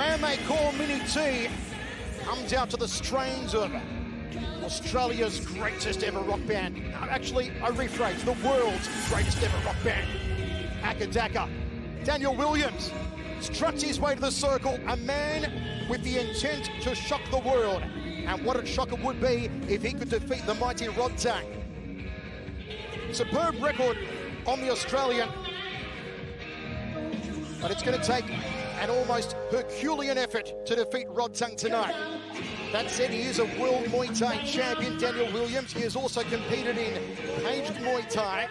man they call Mini T comes out to the strains of Australia's greatest ever rock band. Actually, I rephrase, the world's greatest ever rock band. Akadaka. Danial Williams struts his way to the circle, a man with the intent to shock the world. And what a shock it would be if he could defeat the mighty Rodtang. Superb record on the Australian, but it's going to take an almost Herculean effort to defeat Rodtang tonight. That said, he is a world Muay Thai champion, Danial Williams. He has also competed in caged Muay Thai,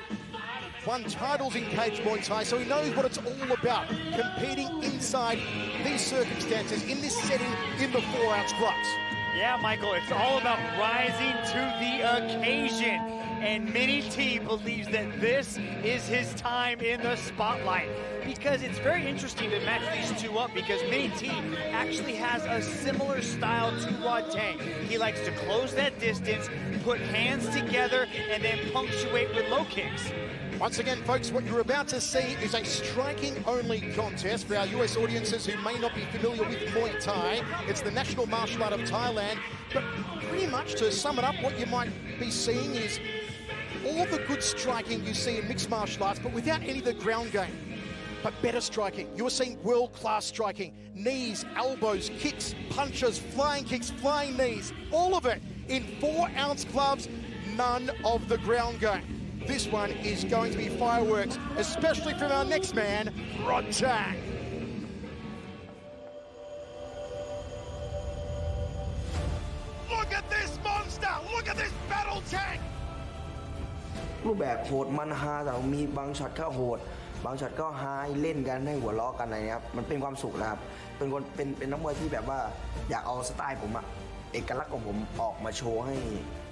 won titles in caged Muay Thai, so he knows what it's all about, competing inside these circumstances, in this setting, in the 4-ounce gloves. Yeah, Michael, it's all about rising to the occasion. And Mini T believes that this is his time in the spotlight. Because it's very interesting to match these two up, because Mini T actually has a similar style to Rodtang. He likes to close that distance, put hands together, and then punctuate with low kicks. Once again, folks, what you're about to see is a striking-only contest. For our US audiences who may not be familiar with Muay Thai, it's the national martial art of Thailand. But pretty much, to sum it up, what you might be seeing is all the good striking you see in mixed martial arts, but without any of the ground game. But better striking. You are seeing world-class striking. Knees, elbows, kicks, punches, flying kicks, flying knees, all of it in 4-ounce gloves, none of the ground game. This one is going to be fireworks, especially from our next man, Rodtang. Look at this monster! Look at this battle tank! รูปแบบโหดมันฮาแต่มีบางช็อตก็โหดบางช็อตก็ฮาเล่นกันให้หัวล้อกันอะไรครับมันเป็นความสุขนะครับเป็นนักมวยที่แบบว่าอยากเอาสไตล์ผมอะเอกลักษณ์ของผมออกมาโชว์ให้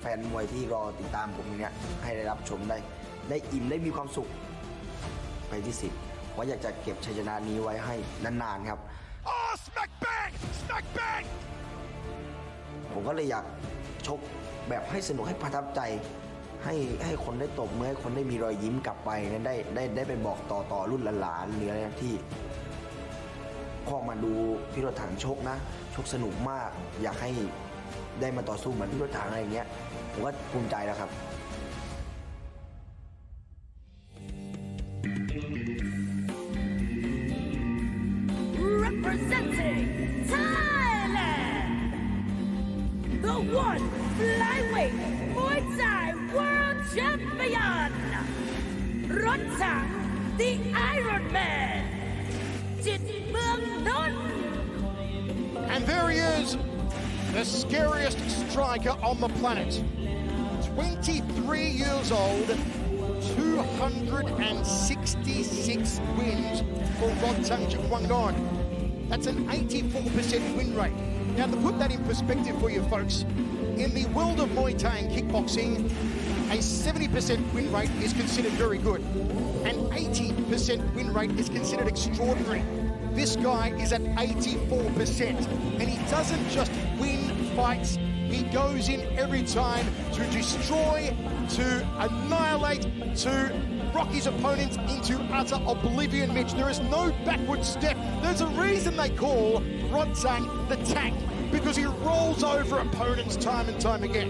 แฟนมวยที่รอติดตามผมอย่างเงี้ยให้ได้รับชมได้อิ่มได้มีความสุขไปที่10ว่าอยากจะเก็บชัยชนะนี้ไว้ให้นานๆครับ Smack bang! Smack bang! ผมก็เลยอยากชกแบบให้สนุกให้ประทับใจให้คนได้ตบมือให้คนได้มีรอยยิ้มกลับไปได้ไปบอกต่อรุ่นหลานๆหรืออะไรที่พ่อมาดูพี่รถถังชกนะชกสนุกมากอยากให้ได้มาต่อสู้เหมือนพี่รถถังอะไรอย่างเงี้ยผมก็ภูมิใจแล้วครับ Representing Thailand, the one flyweight Muay Thai World Champion, Rodtang, the Iron Man, Jitmuangnon. And there he is, the scariest striker on the planet. 23 years old, 266 wins for Rodtang Jitmuangnon. That's an 84% win rate. Now, to put that in perspective for you folks, in the world of Muay Thai and kickboxing, a 70% win rate is considered very good. An 80% win rate is considered extraordinary. This guy is at 84%, and he doesn't just win fights, he goes in every time to destroy, to annihilate, to rock his opponents into utter oblivion, Mitch. There is no backward step. There's a reason they call Rodtang the Tank, because he rolls over opponents time and time again.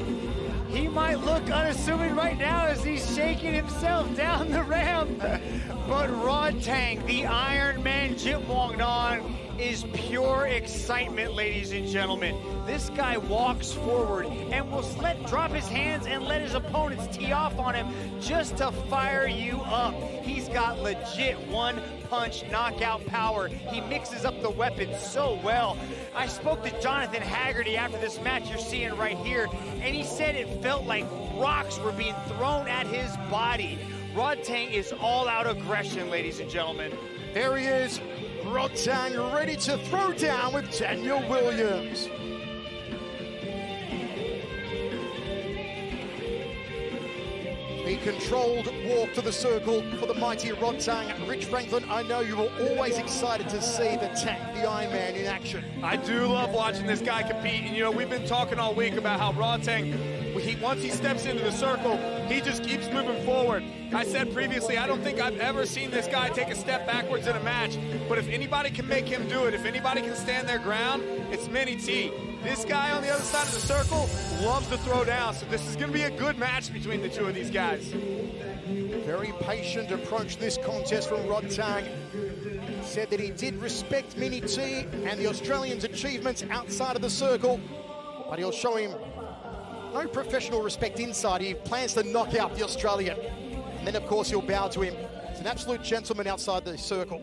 He might look unassuming right now as he's shaking himself down the ramp. But Rodtang, the Iron Man Jitmuangnon, is pure excitement, ladies and gentlemen. This guy walks forward and will drop his hands and let his opponents tee off on him just to fire you up. He's got legit one-punch knockout power. He mixes up the weapons so well. I spoke to Jonathan Haggerty after this match you're seeing right here, and he said it felt like rocks were being thrown at his body. Rodtang is all-out aggression, ladies and gentlemen. There he is, Rodtang, ready to throw down with Danial Williams. The controlled walk to the circle for the mighty Rodtang. Rich Franklin, I know you were always excited to see the Tank, the Iron Man, in action. I do love watching this guy compete. And, you know, we've been talking all week about how Rodtang once he steps into the circle, he just keeps moving forward. I said previously, I don't think I've ever seen this guy take a step backwards in a match, but if anybody can make him do it, if anybody can stand their ground, it's Mini T. This guy on the other side of the circle loves to throw down, so this is going to be a good match between the two of these guys. Very patient approach this contest from Rodtang. Said that he did respect Mini T and the Australian's achievements outside of the circle, but he'll show him no professional respect inside. He plans to knock out the Australian, and then of course he'll bow to him. He's an absolute gentleman outside the circle.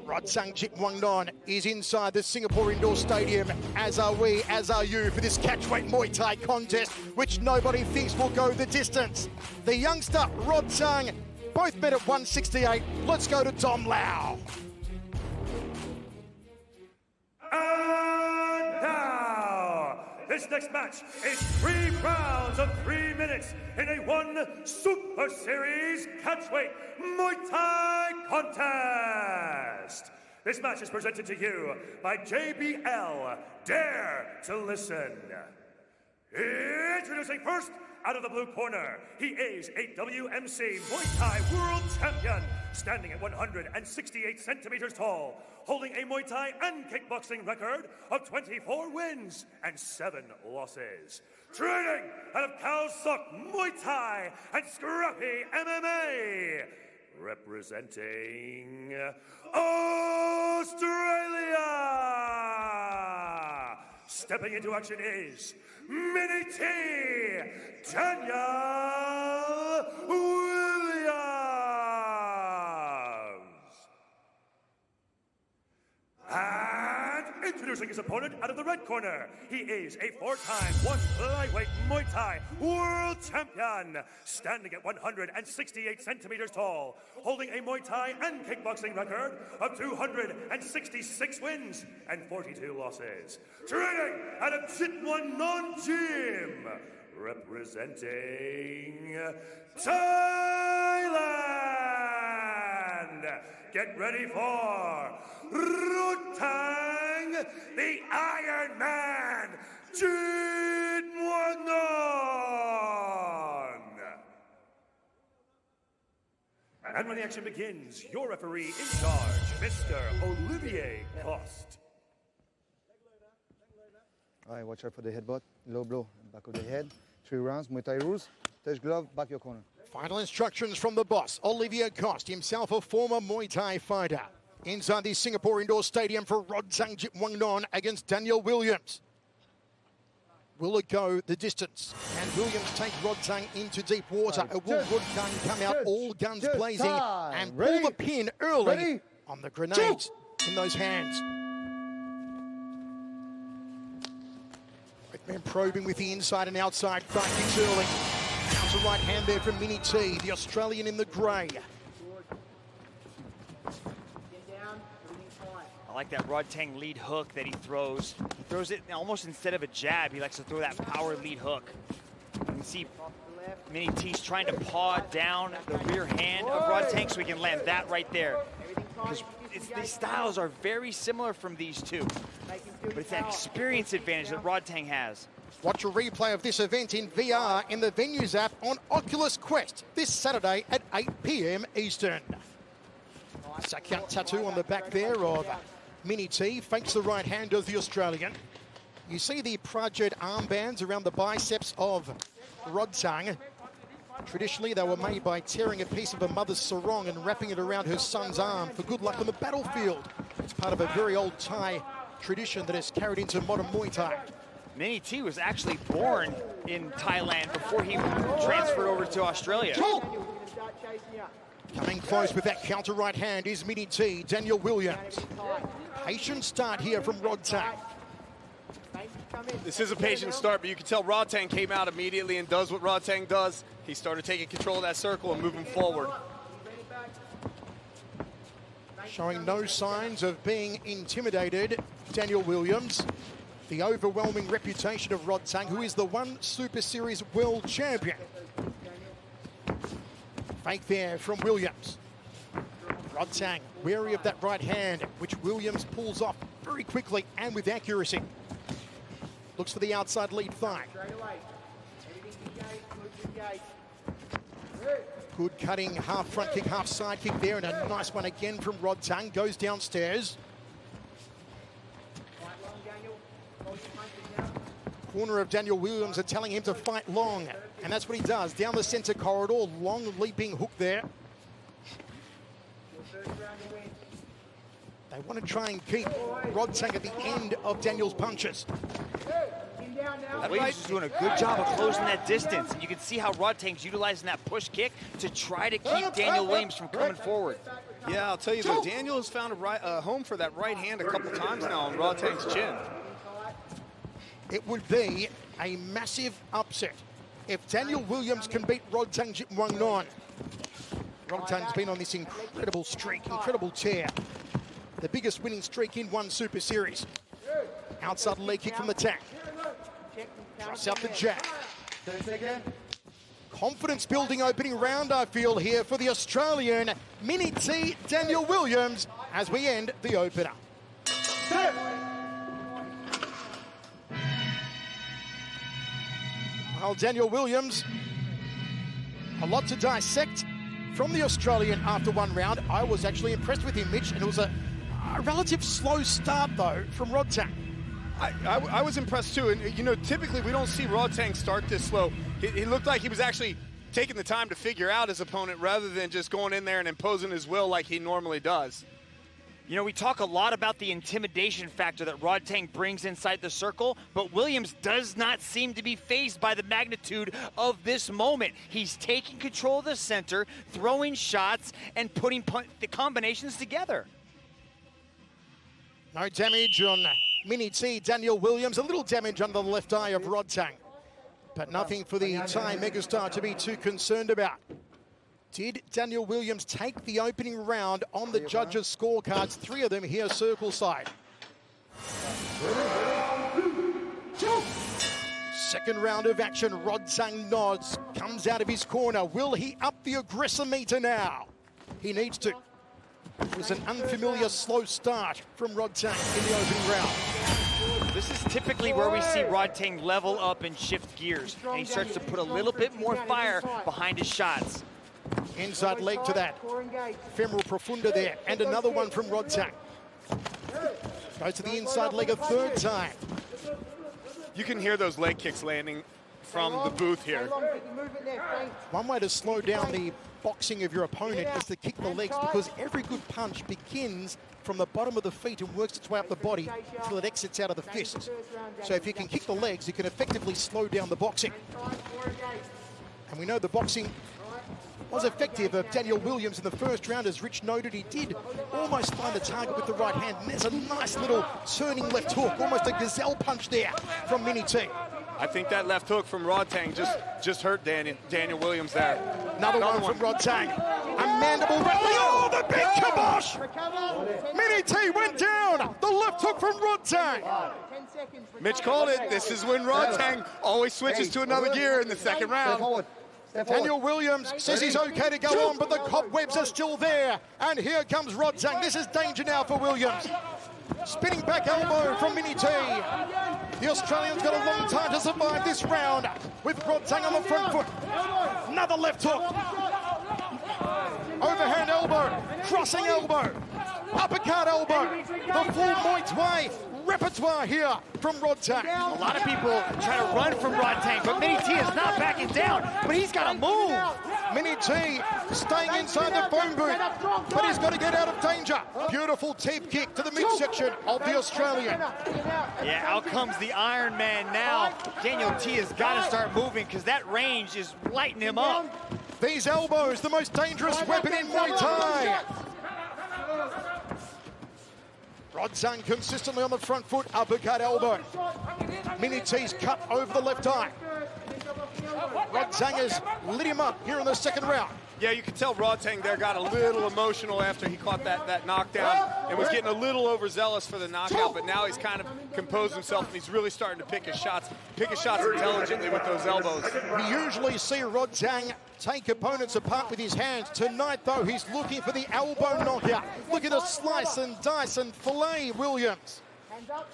Rodtang Jitmuangnon is inside the Singapore Indoor Stadium, as are we, as are you, for this catchweight Muay Thai contest, which nobody thinks will go the distance. The youngster, Rodtang, both met at 168. Let's go to Dom Lau. And now, this next match is 3 rounds of 3 minutes in a 1 Super Series catchweight Muay Thai contest. This match is presented to you by JBL. Dare to listen. Introducing first, out of the blue corner, he is a WMC Muay Thai World Champion, standing at 168 centimeters tall, holding a Muay Thai and kickboxing record of 24 wins and 7 losses. Training out of Khao Sok Muay Thai and Scrappy MMA, representing Australia. Stepping into action is Mini T, Danial Williams. And introducing his opponent out of the red corner, he is a 4-time 1 flyweight Muay Thai World Champion, standing at 168 centimeters tall, holding a Muay Thai and kickboxing record of 266 wins and 42 losses. Training out of Jitmuangnon Gym, representing Thailand. Get ready for Rodtang, the Iron Man, Jitmuangnon. And when the action begins, your referee in charge, Mr. Olivier Coste. All right, watch out for the headbutt, low blow, back of the head. 3 rounds, Muay Thai rules, touch glove, back your corner. Final instructions from the boss, Olivier Coste, himself a former Muay Thai fighter. Inside the Singapore Indoor Stadium for Rodtang Jitmuangnon against Danial Williams. Will it go the distance? Can Williams take Rodtang into deep water? Or will Rodtang come out all guns blazing and pull the pin early on the grenades in those hands? Both men probing with the inside and outside front kicks early. Counter right hand there from Mini T, the Australian in the grey. I like that Rodtang lead hook that he throws. He throws it almost instead of a jab. He likes to throw that power lead hook. You can see Mini T's trying to paw down the rear hand of Rodtang so he can land that right there. Because these styles are very similar from these two. But it's that experience advantage that Rodtang has. Watch a replay of this event in VR in the Venues app on Oculus Quest this Saturday at 8 p.m. Eastern. Sakyat tattoo on the back there of Mini T, fakes the right hand of the Australian. You see the project armbands around the biceps of Rodtang. Traditionally, they were made by tearing a piece of a mother's sarong and wrapping it around her son's arm for good luck on the battlefield. It's part of a very old Thai tradition that is carried into modern Muay Thai. Mini T was actually born in Thailand before he transferred over to Australia. Coming close with that counter right hand is Mini T, Danial Williams. Patient start here from Rodtang. This is a patient start, but you can tell Rodtang came out immediately and does what Rodtang does. He started taking control of that circle and moving forward. Showing no signs of being intimidated, Danial Williams. The overwhelming reputation of Rodtang, who is the 1 Super Series World Champion. Fake there from Williams. Rodtang wary of that right hand, which Williams pulls off very quickly and with accuracy. Looks for the outside lead thigh. Good cutting, half front kick, half side kick there, and a nice one again from Rodtang. Goes downstairs. Corner of Danial Williams are telling him to fight long, and that's what he does. Down the centre corridor, long leaping hook there. They want to try and keep Rodtang at the end of Daniel's punches. Williams is doing a good job of closing that distance, and you can see how Rodtang's utilizing that push kick to try to keep Danial Williams from coming forward. Yeah, I'll tell you though, Daniel has found a home for that right hand a couple times now on Rodtang's chin. It would be a massive upset if Danial Williams can beat Rodtang Jitmuangnon. Rodtang's been on this incredible streak, incredible tear. The biggest winning streak in one Super Series. Outside leg kick from the Tang. Cross out the jab. Confidence building opening round, I feel, here for the Australian Mini T Danial Williams as we end the opener. Well, Danial Williams, a lot to dissect from the Australian after one round. I was actually impressed with him, Mitch, and it was a relative slow start, though, from Rodtang. I was impressed, too. And, you know, typically we don't see Rodtang start this slow. He looked like he was actually taking the time to figure out his opponent rather than just going in there and imposing his will like he normally does. You know, we talk a lot about the intimidation factor that Rodtang brings inside the circle, but Williams does not seem to be fazed by the magnitude of this moment. He's taking control of the center, throwing shots, and putting the combinations together. No damage on Mini T Danial Williams. A little damage on the left eye of Rodtang, but nothing for the Thai megastar to be too concerned about. Did Danial Williams take the opening round on the judges' scorecards? 3 of them here circle side. Second round of action. Rodtang nods, comes out of his corner. Will he up the aggressor meter now? He needs to. It was an unfamiliar slow start from Rodtang in the opening round. This is typically where we see Rodtang level up and shift gears, and he starts to put a little bit more fire behind his shots. Inside leg to that. Femoral profunda there, and another one from Rodtang. Goes to the inside leg a third time. You can hear those leg kicks landing from the booth here. One way to slow down the boxing of your opponent is to kick the legs, because every good punch begins from the bottom of the feet and works its way up the body until it exits out of the fists. So if you can kick the legs, you can effectively slow down the boxing. And we know the boxing was effective of Danial Williams in the first round. As Rich noted, he did almost find the target with the right hand. And there's a nice little turning left hook, almost a gazelle punch there from Mini T. I think that left hook from Rodtang just hurt Danial Williams there. Another one from Rodtang. A mandible rally. Oh, the big kibosh! Mini T went down. The left hook from Rodtang. Mitch called it. This is when Rodtang always switches to another gear in the second round. Danial Williams says he's okay to go on, but the cobwebs are still there. And here comes Rodtang. This is danger now for Williams. Spinning back elbow from Mini T. The Australian's got a long time to survive this round with Rodtang on the front foot. Another left hook. Overhand elbow, crossing elbow, uppercut elbow. The full Muay Thai repertoire here from Rodtang. A lot of people try to run from Rodtang, but Mini T is not backing down, but he's got to move. Mini T staying inside the phone booth, but he's got to get out of danger. Beautiful teep kick to the midsection of the Australian. Yeah, out comes the Iron Man now. Danial T has got to start moving, because that range is lighting him up. These elbows, the most dangerous weapon in Muay Thai. Rodtang consistently on the front foot, uppercut elbow. Mini T's cut over the left eye. Rodtang has lit him up here in the second round. Yeah, you can tell Rodtang there got a little emotional after he caught that knockdown and was getting a little overzealous for the knockout, but now he's kind of composed himself and he's really starting to pick his shots intelligently with those elbows. We usually see Rodtang take opponents apart with his hands. Tonight, though, he's looking for the elbow knockout. Look at the slice and dice and fillet Williams.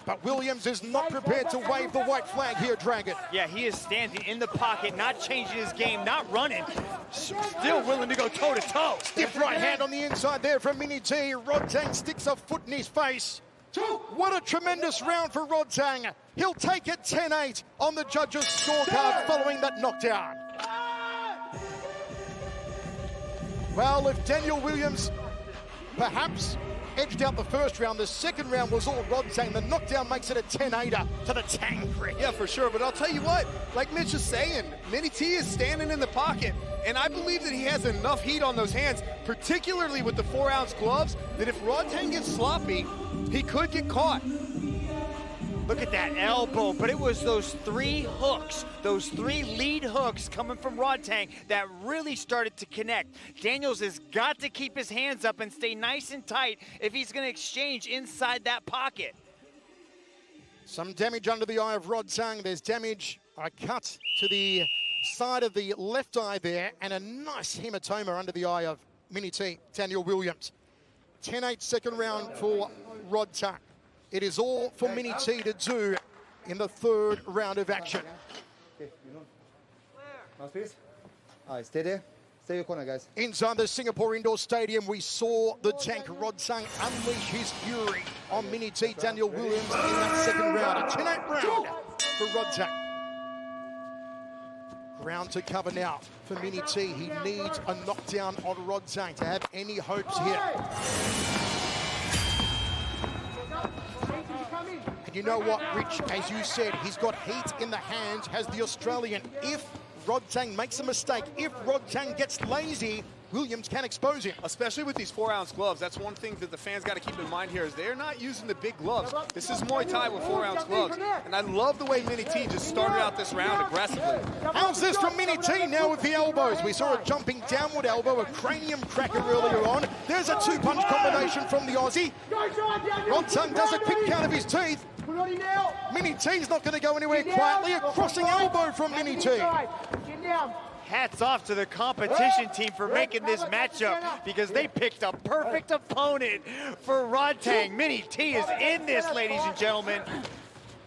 But Williams is not prepared to wave the white flag here, Dragon. Yeah, he is standing in the pocket, not changing his game, not running. Still willing to go toe-to-toe. Stiff right hand on the inside there from Mini T. Rodtang sticks a foot in his face. What a tremendous round for Rodtang. He'll take it 10-8 on the judges' scorecard following that knockdown. Well, if Danial Williams perhaps edged out the first round, the second round was all Rodtang. The knockdown makes it a 10-8er to the Tang Creek. Yeah, for sure, but I'll tell you what, like Mitch is saying, Mini T is standing in the pocket, and I believe that he has enough heat on those hands, particularly with the 4-ounce gloves, that if Rodtang gets sloppy, he could get caught. Look at that elbow, but it was those 3 hooks, those 3 lead hooks coming from Rodtang that really started to connect. Daniels has got to keep his hands up and stay nice and tight if he's going to exchange inside that pocket. Some damage under the eye of Rodtang. There's damage, a cut to the side of the left eye there, and a nice hematoma under the eye of Mini T, Danial Williams. 10-8 second round for Rodtang. It is all for Mini T to do in the third round of action. Mouthpiece. All right, stay there. Stay your corner, guys. Inside the Singapore Indoor Stadium, we saw the tank Rodtang unleash his fury on Mini T, Danial Williams, in that second round. A 10-8 round for Rodtang. Ground to cover now for Mini T. He needs a knockdown on Rodtang to have any hopes here. And you know what, Rich, as you said, he's got heat in the hands, has the Australian. If Rodtang makes a mistake, if Rodtang gets lazy, Williams can expose him. Especially with these 4-ounce gloves, that's one thing that the fans got to keep in mind here is they're not using the big gloves. This is Muay Thai with 4-ounce gloves. And I love the way Mini T just started out this round aggressively. How's this from Mini T now with the elbows? We saw a jumping downward elbow, a cranium cracker earlier on. There's a 2-punch combination from the Aussie. Rodtang does a quick count of his teeth. Mini T's not going to go anywhere quietly. A crossing elbow from Mini T. Hats off to the competition team for making this matchup because they picked a perfect opponent for Rodtang. Mini T is in this, ladies and gentlemen.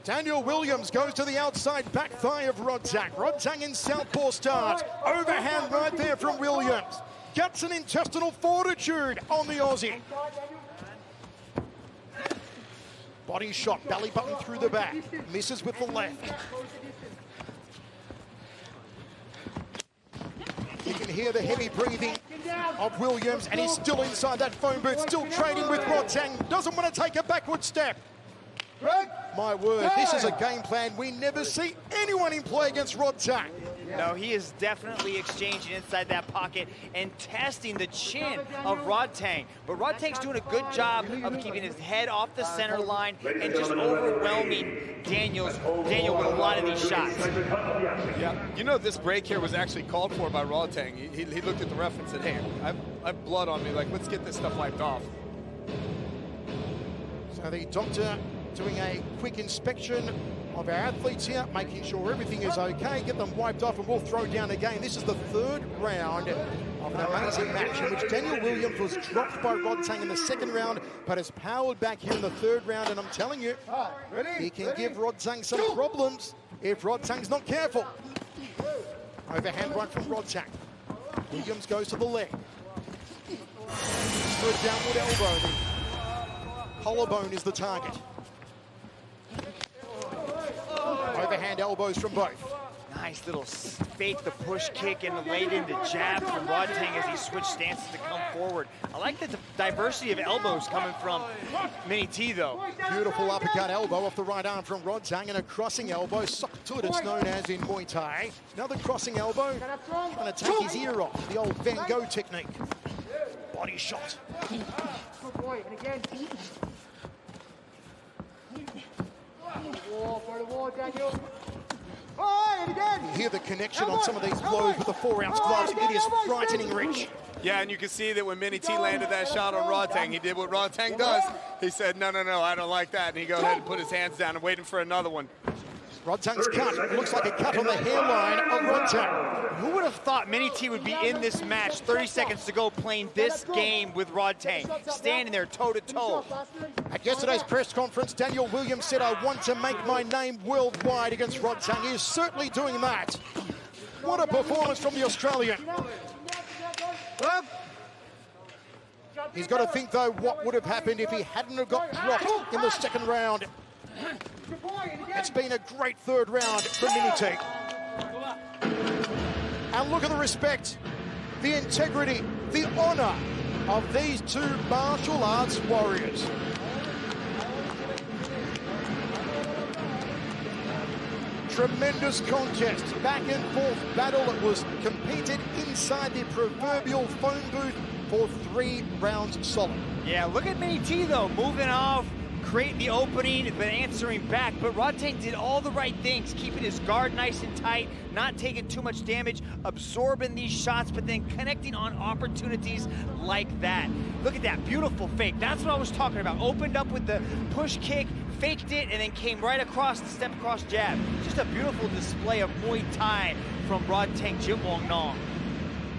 Danial Williams goes to the outside back thigh of Rodtang. Rodtang in southpaw start. Overhand right there from Williams. Guts and intestinal fortitude on the Aussie. Body shot, belly button through the back. Misses with the left. You can hear the heavy breathing of Williams, and he's still inside that phone booth, still trading with Rodtang. Doesn't want to take a backward step. My word, this is a game plan we never see anyone in play against Rodtang. No, he is definitely exchanging inside that pocket and testing the chin of Rodtang. But Rodtang's doing a good job of keeping his head off the center line and just overwhelming Daniel with a lot of these shots. Yeah, you know this break here was actually called for by Rodtang. He looked at the ref and said, hey, I've blood on me, like let's get this stuff wiped off. So the doctor doing a quick inspection of our athletes here, making sure everything is okay, get them wiped off, and we'll throw down again. This is the third round of an amazing match in which Danial Williams was dropped by Rodtang in the second round, but has powered back here in the third round, and I'm telling you, he can give Rodtang some problems if Rodtang's not careful. Overhand right from Rodtang. Williams goes to the leg. For a downward elbow. The collarbone is the target. Overhand elbows from both. Nice little fake the push kick and laid into jab from Rodtang as he switched stances to come forward. I like the diversity of elbows coming from Mini T though. Beautiful uppercut elbow off the right arm from Rodtang, and a crossing elbow, sock to it, it's known as in Muay Thai. Another crossing elbow, trying to take his ear off, the old Van Gogh technique. Body shot. Good boy, and again. For the wall, Daniel. You hear the connection on some of these blows with the 4-ounce gloves. It is frightening, Rich. Yeah, and you can see that when Mini T landed that shot on Rodtang, he did what Rodtang does. He said, no, I don't like that. And he go ahead and put his hands down and waiting for another one. Rodtang's cut looks like a cut on the hairline of Rodtang. Who would have thought Mini T would be in this match 30 seconds to go playing this game with Rodtang, standing there toe-to-toe? At yesterday's press conference, Danial Williams said, "I want to make my name worldwide against Rodtang." He is certainly doing that. What a performance from the Australian. He's got to think, though, what would have happened if he hadn't have got dropped in the second round. It's been a great third round for Mini T. And look at the respect, the integrity, the honor of these two martial arts warriors. Tremendous contest, back and forth battle that was competed inside the proverbial phone booth for 3 rounds solid. Yeah, look at Mini T though, moving off, creating the opening, but answering back. But Rodtang did all the right things, keeping his guard nice and tight, not taking too much damage, absorbing these shots, but then connecting on opportunities like that. Look at that beautiful fake. That's what I was talking about. Opened up with the push kick, faked it, and then came right across the step across jab. Just a beautiful display of Muay Thai from Rodtang Jitmuangnon.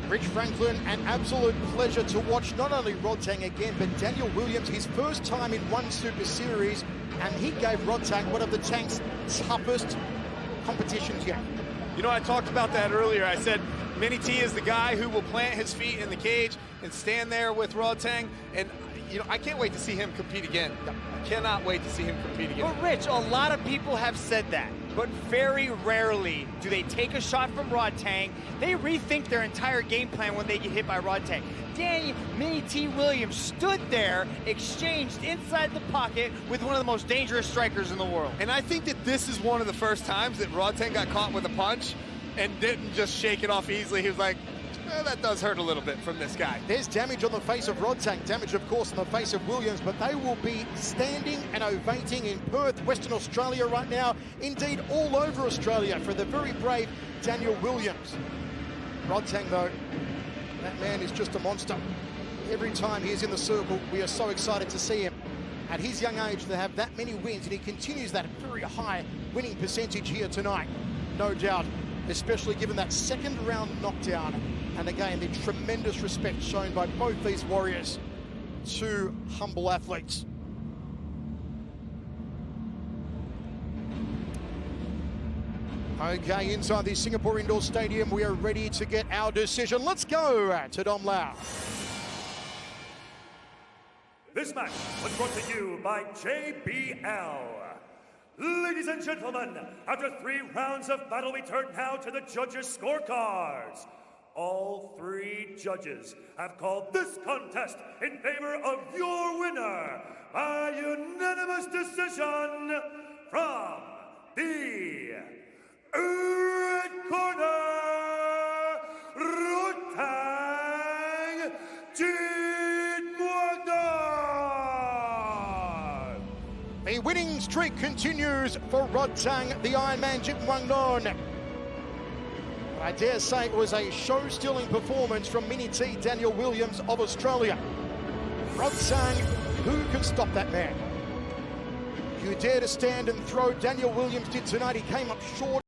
Rich Franklin, an absolute pleasure to watch not only Rodtang again, but Danial Williams, his first time in one Super Series, and he gave Rodtang one of the Tank's toughest competitions yet. You know, I talked about that earlier. I said Mini T is the guy who will plant his feet in the cage and stand there with Rodtang, and you know, I can't wait to see him compete again. I cannot wait to see him compete again. But Rich, a lot of people have said that, but very rarely do they take a shot from Rodtang. They rethink their entire game plan when they get hit by Rodtang. Danial Mini T Williams stood there, exchanged inside the pocket with one of the most dangerous strikers in the world. And I think that this is one of the first times that Rodtang got caught with a punch and didn't just shake it off easily. He was like, that does hurt a little bit from this guy. There's damage on the face of Rodtang, damage, of course, on the face of Williams, but they will be standing and ovating in Perth, Western Australia right now, indeed all over Australia, for the very brave Danial Williams. Rodtang, though, that man is just a monster. Every time he is in the circle, we are so excited to see him. At his young age, to have that many wins, and he continues that very high winning percentage here tonight, no doubt, especially given that second round knockdown. And again, the tremendous respect shown by both these warriors, two humble athletes. Okay, inside the Singapore Indoor Stadium, we are ready to get our decision. Let's go to Dom Lau. This match was brought to you by JBL. Ladies and gentlemen, after 3 rounds of battle, we turn now to the judges' scorecards. All 3 judges have called this contest in favor of your winner by unanimous decision from the red corner, Rodtang Jitmuangnon. The winning streak continues for Rodtang, the Ironman Jitmuangnon. I dare say it was a show-stealing performance from Mini T Danial Williams of Australia. Rodtang, who can stop that man? You dare to stand and throw, Danial Williams did tonight. He came up short.